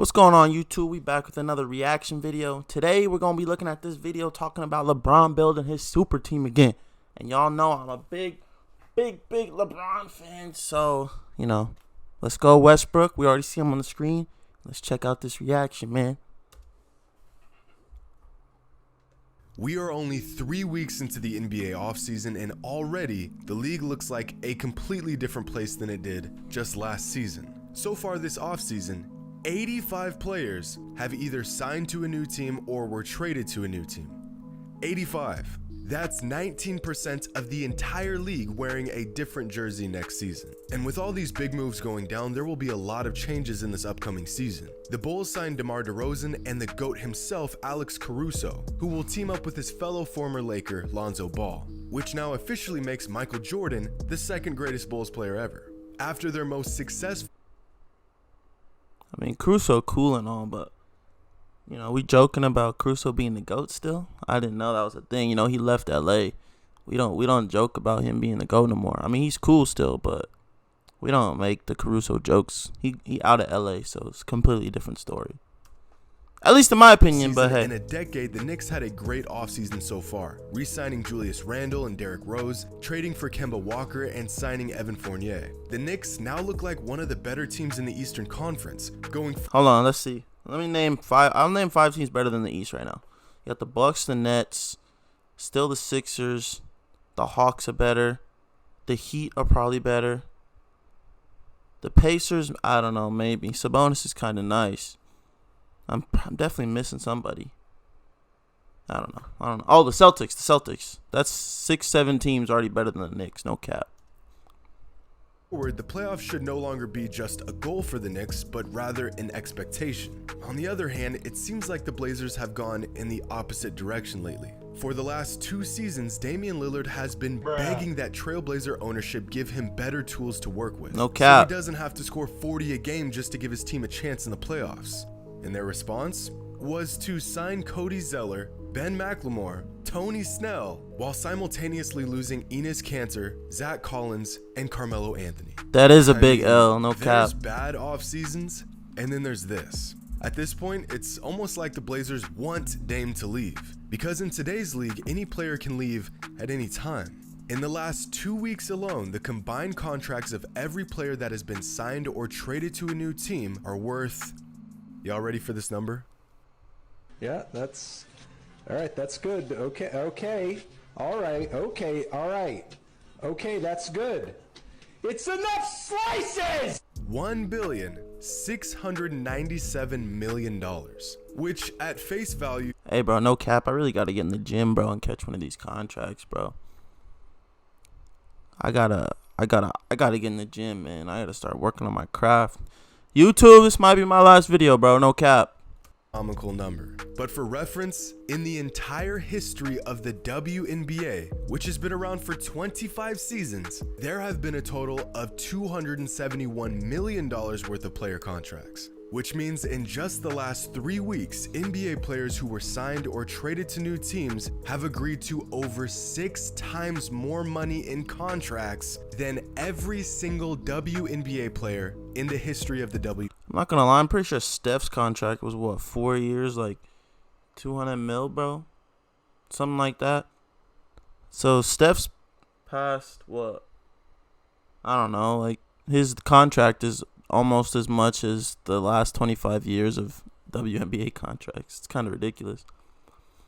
What's going on, YouTube? We back with another reaction video. Today we're gonna be looking at this video talking about LeBron building his super team again. And y'all know I'm a big LeBron fan. So, let's go Westbrook. We already see him on the screen. Let's check out this reaction, man. We are only 3 weeks into the NBA offseason, and already the league looks like a completely different place than it did just last season. So far this offseason, 85 players have either signed to a new team or were traded to a new team. 85. That's 19% of the entire league wearing a different jersey next season. And with all these big moves going down, there will be a lot of changes in this upcoming season. The Bulls signed DeMar DeRozan and the GOAT himself, Alex Caruso, who will team up with his fellow former Laker, Lonzo Ball, which now officially makes Michael Jordan the second greatest Bulls player ever. After their most successful... Caruso cool and all, but we joking about Caruso being the GOAT still. I didn't know that was a thing. He left LA. We don't joke about him being the GOAT no more. He's cool still, but we don't make the Caruso jokes. He out of LA, so it's a completely different story. At least in my opinion, but hey. In a decade, the Knicks had a great offseason so far, re-signing Julius Randle and Derrick Rose, trading for Kemba Walker, and signing Evan Fournier. The Knicks now look like one of the better teams in the Eastern Conference. Hold on, let's see. Let me name 5. I'll name 5 teams better than the East right now. You got the Bucks, the Nets, still the Sixers, the Hawks are better, the Heat are probably better. The Pacers, I don't know, maybe. Sabonis is kind of nice. I'm definitely missing somebody. I don't know. Oh, the Celtics. That's 6-7 teams already better than the Knicks. No cap. The playoffs should no longer be just a goal for the Knicks, but rather an expectation. On the other hand, it seems like the Blazers have gone in the opposite direction lately. For the last 2 seasons, Damian Lillard has been begging that Trailblazer ownership give him better tools to work with. No cap. So he doesn't have to score 40 a game just to give his team a chance in the playoffs. And their response was to sign Cody Zeller, Ben McLemore, Tony Snell, while simultaneously losing Enes Kanter, Zach Collins, and Carmelo Anthony. That is a big L, no cap. There's bad off seasons, and then there's this. At this point, it's almost like the Blazers want Dame to leave, because in today's league, any player can leave at any time. In the last 2 weeks alone, the combined contracts of every player that has been signed or traded to a new team are worth... Y'all ready for this number? Yeah, that's... All right, that's good. Okay. All right, that's good. It's enough slices! $1,697 million, which at face value... Hey, bro, no cap. I really got to get in the gym, bro, and catch one of these contracts, bro. I gotta get in the gym, man. I gotta start working on my craft. YouTube, this might be my last video, bro. No cap. Number. But for reference, in the entire history of the WNBA, which has been around for 25 seasons, there have been a total of $271 million worth of player contracts. Which means in just the last 3 weeks, NBA players who were signed or traded to new teams have agreed to over 6 times more money in contracts than every single WNBA player in the history of the W. I'm not gonna lie, I'm pretty sure Steph's contract was what, 4 years, like 200 mil, bro? Something like that. So Steph's past what? I don't know, like his contract is almost as much as the last 25 years of WNBA contracts. It's kind of ridiculous.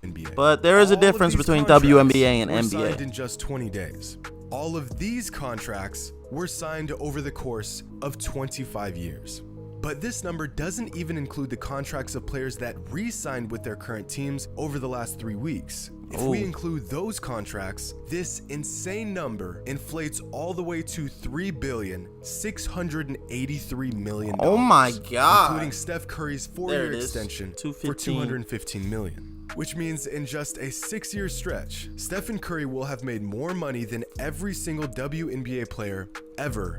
NBA. But there is a difference between WNBA and NBA. Signed in just 20 days. All of these contracts were signed over the course of 25 years. But this number doesn't even include the contracts of players that re-signed with their current teams over the last 3 weeks. If we include those contracts, this insane number inflates all the way to $3,683 million. Oh my God. Including Steph Curry's 4-year extension for $215 million. Which means in just a 6-year stretch, Stephen Curry will have made more money than every single WNBA player ever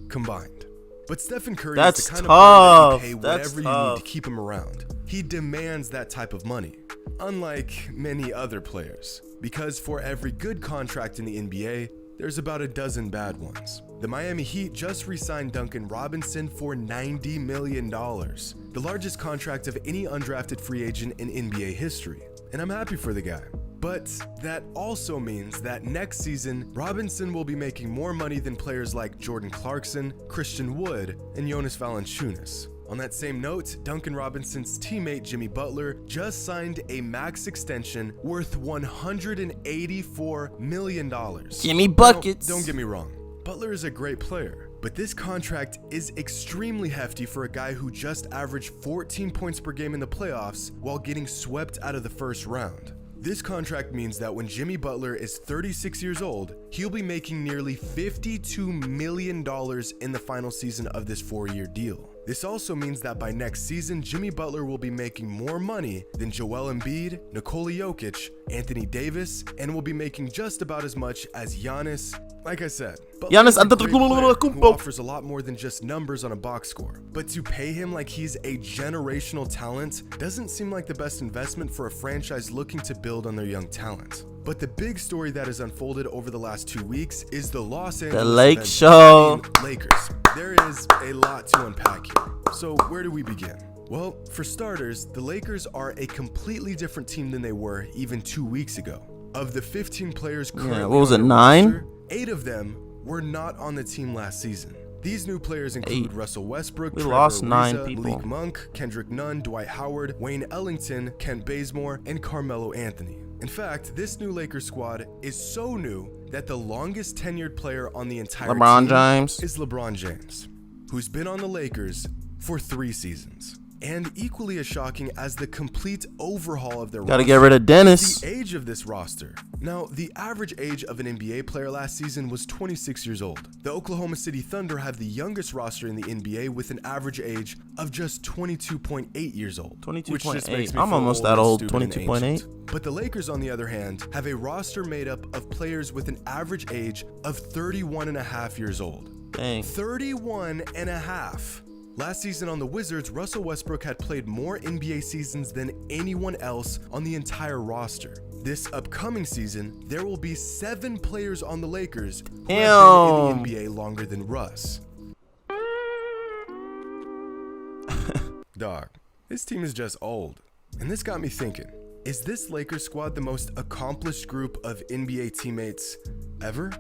combined. But Stephen Curry is the kind of player that you pay whatever you need to keep him around. He demands that type of money, unlike many other players, because for every good contract in the NBA, there's about a dozen bad ones. The Miami Heat just re-signed Duncan Robinson for $90 million, the largest contract of any undrafted free agent in NBA history. And I'm happy for the guy. But that also means that next season, Robinson will be making more money than players like Jordan Clarkson, Christian Wood, and Jonas Valanciunas. On that same note, Duncan Robinson's teammate Jimmy Butler just signed a max extension worth $184 million. Jimmy Buckets. Now, don't get me wrong, Butler is a great player, but this contract is extremely hefty for a guy who just averaged 14 points per game in the playoffs while getting swept out of the first round. This contract means that when Jimmy Butler is 36 years old, he'll be making nearly $52 million in the final season of this 4-year deal. This also means that by next season, Jimmy Butler will be making more money than Joel Embiid, Nikola Jokic, Anthony Davis, and will be making just about as much as Giannis. Like I said, Butler is a great player who offers a lot more than just numbers on a box score. But to pay him like he's a generational talent doesn't seem like the best investment for a franchise looking to build on their young talent. But the big story that has unfolded over the last 2 weeks is the Los Angeles Lakers. There is a lot to unpack here. So where do we begin? Well, for starters, the Lakers are a completely different team than they were even 2 weeks ago. Of the 15 players currently what was on it, the 9? roster, 8 of them were not on the team last season. These new players include Russell Westbrook, We Trevor lost 9 Ariza, people. Malik Monk, Kendrick Nunn, Dwight Howard, Wayne Ellington, Kent Bazemore, and Carmelo Anthony. In fact, this new Lakers squad is so new that the longest tenured player on the entire LeBron team James. is LeBron James, who's been on the Lakers for 3 seasons. And equally as shocking as the complete overhaul of their roster, Gotta get rid of Dennis. the age of this roster. Now, the average age of an NBA player last season was 26 years old. The Oklahoma City Thunder have the youngest roster in the NBA with an average age of just 22.8 years old. which just makes 22.8. me I'm feel almost old that and old. stupid and 22.8. ancient. But the Lakers, on the other hand, have a roster made up of players with an average age of 31 and a half years old. Dang. 31 and a half. Last season on the Wizards, Russell Westbrook had played more NBA seasons than anyone else on the entire roster. This upcoming season, there will be 7 players on the Lakers who have been in the NBA longer than Russ. Dog, this team is just old. And this got me thinking, is this Lakers squad the most accomplished group of NBA teammates ever?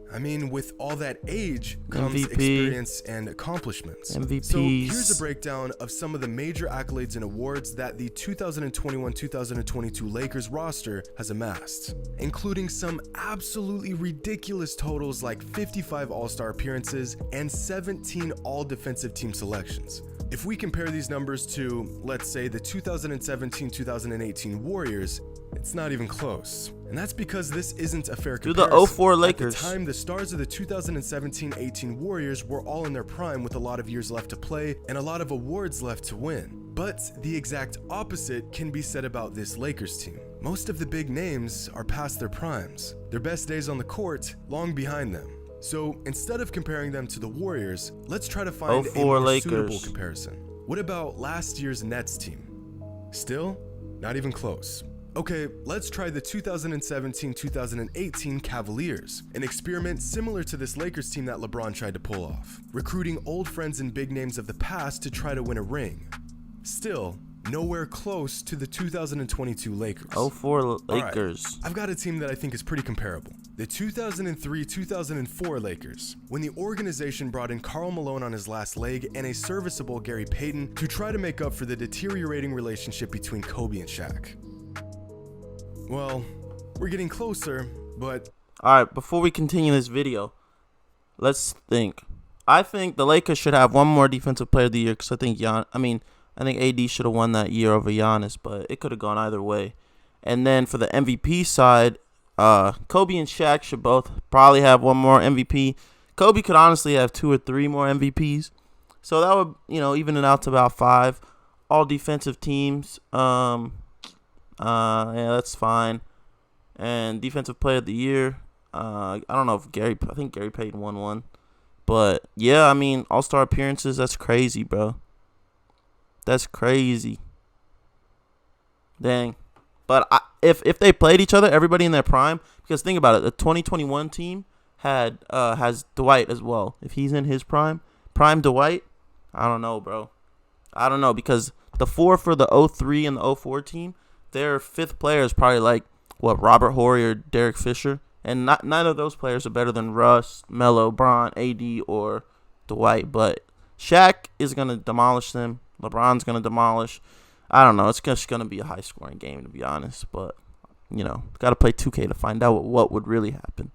I mean, with all that age comes MVP. experience and accomplishments. MVPs. So here's a breakdown of some of the major accolades and awards that the 2021-2022 Lakers roster has amassed, including some absolutely ridiculous totals like 55 All-Star appearances and 17 All-Defensive Team selections. If we compare these numbers to, let's say, the 2017-2018 Warriors, it's not even close. And that's because this isn't a fair comparison. the 04 Lakers. At the time, the stars of the 2017-18 Warriors were all in their prime with a lot of years left to play and a lot of awards left to win. But the exact opposite can be said about this Lakers team. Most of the big names are past their primes. Their best days on the court long behind them. So instead of comparing them to the Warriors, let's try to find a 04 more Lakers. suitable comparison. What about last year's Nets team? Still, not even close. Okay, let's try the 2017-2018 Cavaliers, an experiment similar to this Lakers team that LeBron tried to pull off, recruiting old friends and big names of the past to try to win a ring. Still, nowhere close to the 2022 Lakers. 04 Lakers. All right, I've got a team that I think is pretty comparable. The 2003-2004 Lakers, when the organization brought in Karl Malone on his last leg and a serviceable Gary Payton to try to make up for the deteriorating relationship between Kobe and Shaq. Well, we're getting closer, but... Alright, before we continue this video, let's think. I think the Lakers should have one more Defensive Player of the Year because I think I think AD should have won that year over Giannis, but it could have gone either way. And then for the MVP side, Kobe and Shaq should both probably have one more MVP. Kobe could honestly have 2 or 3 more MVPs. So that would, even it out to about 5. All defensive teams. Yeah, that's fine. And Defensive Player of the Year. I don't know if I think Gary Payton won one. But yeah, All-Star appearances, that's crazy, bro. That's crazy. Dang. But if they played each other, everybody in their prime, because think about it, the 2021 team has Dwight as well. If he's in his prime Dwight, I don't know, bro. I don't know, because the 4 for the 03 and the 04 team, their 5th player is probably like, what, Robert Horry or Derek Fisher. And none of those players are better than Russ, Melo, Bron, AD, or Dwight. But Shaq is going to demolish them. LeBron's going to demolish. I don't know. It's just going to be a high-scoring game, to be honest. But, got to play 2K to find out what would really happen.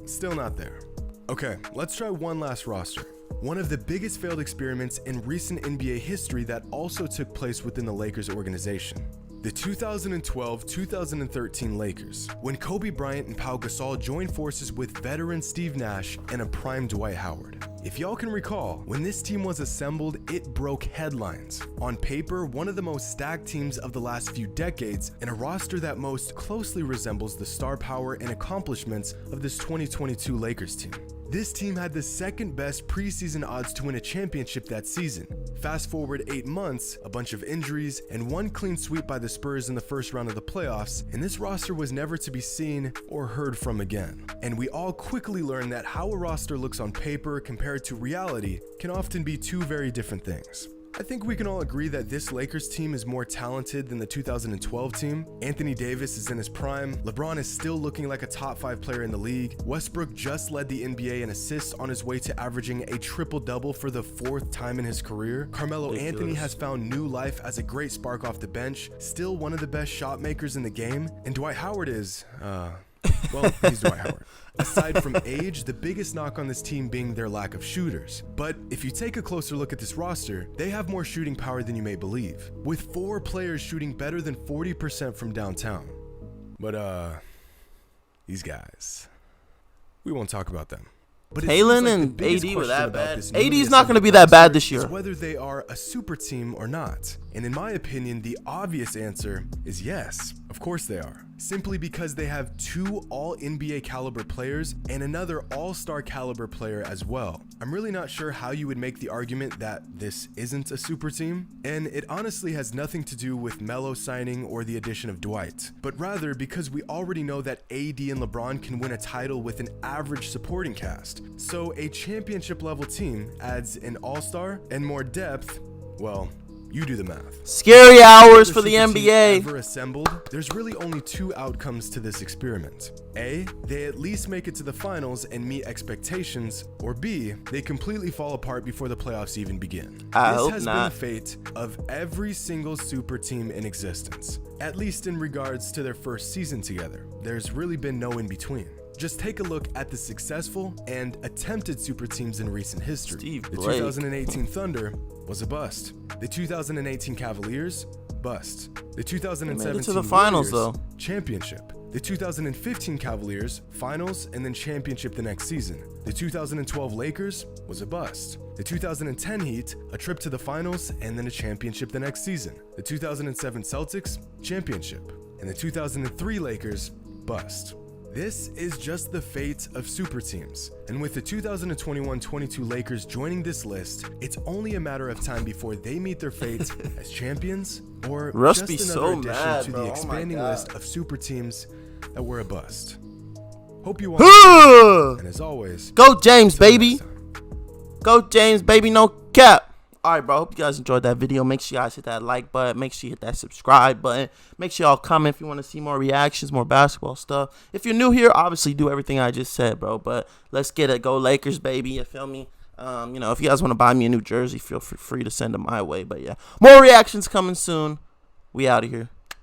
Still not there. Okay, let's try one last roster. One of the biggest failed experiments in recent NBA history that also took place within the Lakers organization. The 2012-2013 Lakers, when Kobe Bryant and Pau Gasol joined forces with veteran Steve Nash and a prime Dwight Howard. If y'all can recall, when this team was assembled, it broke headlines. On paper, one of the most stacked teams of the last few decades, and a roster that most closely resembles the star power and accomplishments of this 2022 Lakers team. This team had the second best preseason odds to win a championship that season. Fast forward 8 months, a bunch of injuries, and one clean sweep by the Spurs in the first round of the playoffs, and this roster was never to be seen or heard from again. And we all quickly learned that how a roster looks on paper compared to reality can often be two very different things. I think we can all agree that this Lakers team is more talented than the 2012 team. Anthony Davis is in his prime. LeBron is still looking like a top 5 player in the league. Westbrook just led the NBA in assists on his way to averaging a triple-double for the 4th time in his career. Carmelo Anthony has found new life as a great spark off the bench, still one of the best shot makers in the game. And Dwight Howard is, well, he's Dwight Howard. Aside from age, the biggest knock on this team being their lack of shooters. But if you take a closer look at this roster, they have more shooting power than you may believe, with 4 players shooting better than 40% from downtown. But, these guys, we won't talk about them. But Halen and AD were that bad. AD's not going to be that bad this year. Whether they are a super team or not. And in my opinion, the obvious answer is yes. Of course they are. Simply because they have 2 all-NBA caliber players and another all-star caliber player as well. I'm really not sure how you would make the argument that this isn't a super team, and it honestly has nothing to do with Melo signing or the addition of Dwight, but rather because we already know that AD and LeBron can win a title with an average supporting cast. So a championship level team adds an all-star and more depth. Well, you do the math. Scary hours for the NBA. Ever assembled, there's really only 2 outcomes to this experiment. A, they at least make it to the finals and meet expectations, or B, they completely fall apart before the playoffs even begin. This has been the fate of every single super team in existence, at least in regards to their first season together. There's really been no in between. Just take a look at the successful and attempted super teams in recent history. The 2018 Thunder was a bust. The 2018 Cavaliers, bust. The 2017 to the finals, Warriors, though. Championship. The 2015 Cavaliers, finals and then championship the next season. The 2012 Lakers was a bust. The 2010 Heat, a trip to the finals and then a championship the next season. The 2007 Celtics, championship. And the 2003 Lakers, bust. This is just the fate of super teams, and with the 2021-22 Lakers joining this list, it's only a matter of time before they meet their fate as champions or Russ just be another so addition mad, to bro. the expanding list of super teams that were a bust. Hope you all and as always, go James, baby. Go James, baby, no cap. All right, bro. Hope you guys enjoyed that video. Make sure you guys hit that like button. Make sure you hit that subscribe button. Make sure y'all comment if you want to see more reactions, more basketball stuff. If you're new here, obviously do everything I just said, bro. But let's get it. Go Lakers, baby. You feel me? If you guys want to buy me a new jersey, feel free to send them my way. But yeah, more reactions coming soon. We out of here.